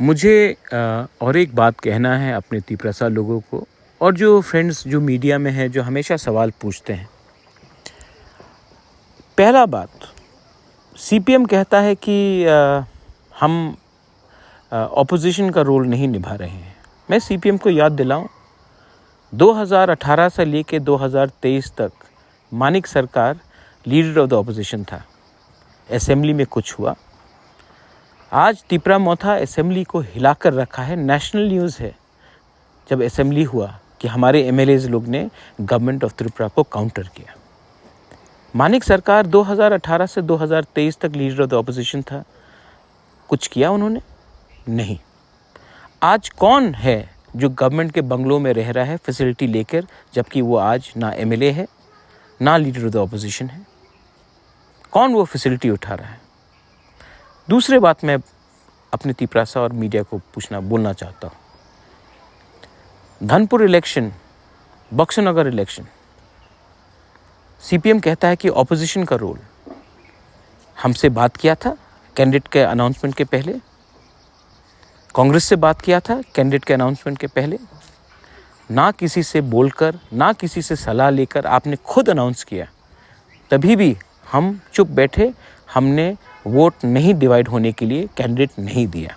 मुझे और एक बात कहना है अपने तिपरासा लोगों को और जो फ्रेंड्स जो मीडिया में हैं जो हमेशा सवाल पूछते हैं। पहला बात, सीपीएम कहता है कि हम ऑपोजिशन का रोल नहीं निभा रहे हैं। मैं सीपीएम को याद दिलाऊं, 2018 से लेके 2023 तक मानिक सरकार लीडर ऑफ द ऑपोजिशन था। असेंबली में कुछ हुआ, आज तिपरा मोथा असेंबली को हिलाकर रखा है। नेशनल न्यूज़ है जब असेंबली हुआ कि हमारे एमएलएज लोग ने गवर्नमेंट ऑफ त्रिपुरा को काउंटर किया। मानिक सरकार 2018 से 2023 तक लीडर ऑफ द ऑपोजिशन था, कुछ किया उन्होंने? नहीं। आज कौन है जो गवर्नमेंट के बंगलों में रह रहा है फैसिलिटी लेकर, जबकि वो आज ना एमएलए है ना लीडर ऑफ द ऑपोजिशन है? कौन वो फैसिलिटी उठा रहा है? दूसरी बात मैं अपने तिपरासा और मीडिया को बोलना चाहता हूँ। धनपुर इलेक्शन, बक्सनगर इलेक्शन, सीपीएम कहता है कि ऑपोजिशन का रोल। हमसे बात किया था कैंडिडेट के अनाउंसमेंट के पहले, कांग्रेस से बात किया था कैंडिडेट के अनाउंसमेंट के पहले, ना किसी से बोलकर ना किसी से सलाह लेकर आपने खुद अनाउंस किया। तभी भी हम चुप बैठे, हमने वोट नहीं डिवाइड होने के लिए कैंडिडेट नहीं दिया।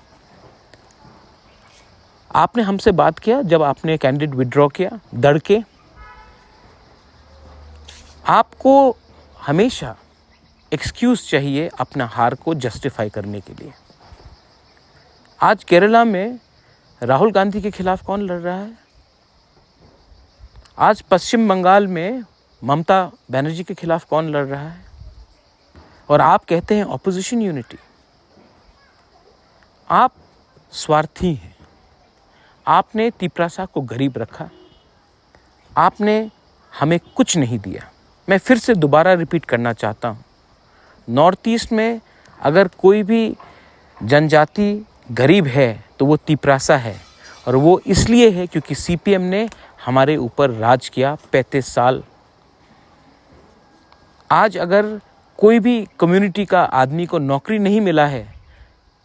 आपने हमसे बात किया जब आपने कैंडिडेट विड्रॉ किया दड़ के। आपको हमेशा एक्सक्यूज चाहिए अपना हार को जस्टिफाई करने के लिए। आज केरला में राहुल गांधी के खिलाफ कौन लड़ रहा है? आज पश्चिम बंगाल में ममता बनर्जी के खिलाफ कौन लड़ रहा है? और आप कहते हैं ऑपोजिशन यूनिटी। आप स्वार्थी हैं। आपने तिपरासा को गरीब रखा, आपने हमें कुछ नहीं दिया। मैं फिर से दोबारा रिपीट करना चाहता हूँ, नॉर्थ ईस्ट में अगर कोई भी जनजाति गरीब है तो वो तिपरासा है, और वो इसलिए है क्योंकि सीपीएम ने हमारे ऊपर राज किया 35 साल। आज अगर कोई भी कम्युनिटी का आदमी को नौकरी नहीं मिला है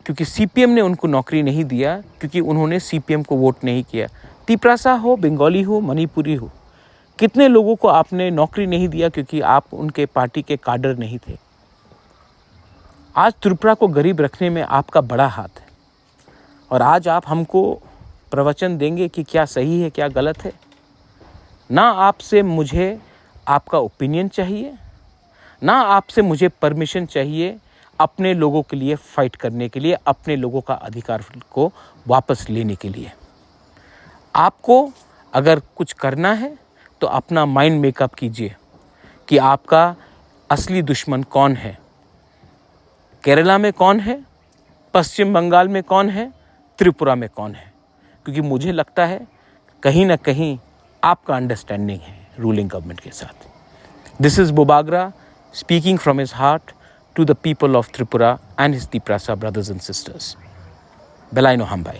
क्योंकि सीपीएम ने उनको नौकरी नहीं दिया, क्योंकि उन्होंने सीपीएम को वोट नहीं किया। तिपरासा हो, बंगाली हो, मणिपुरी हो, कितने लोगों को आपने नौकरी नहीं दिया क्योंकि आप उनके पार्टी के काडर नहीं थे। आज त्रिपुरा को गरीब रखने में आपका बड़ा हाथ है, और आज आप हमको प्रवचन देंगे कि क्या सही है क्या गलत है। ना आपसे मुझे आपका ओपिनियन चाहिए, ना आपसे मुझे परमिशन चाहिए अपने लोगों के लिए फाइट करने के लिए, अपने लोगों का अधिकार को वापस लेने के लिए। आपको अगर कुछ करना है तो अपना माइंड मेकअप कीजिए कि आपका असली दुश्मन कौन है। केरला में कौन है, पश्चिम बंगाल में कौन है, त्रिपुरा में कौन है? क्योंकि मुझे लगता है कहीं ना कहीं आपका अंडरस्टैंडिंग है रूलिंग गवर्नमेंट के साथ। दिस इज बोबागरा speaking from his heart to the people of Tripura and his Tiprasa brothers and sisters. Belaino Hambai.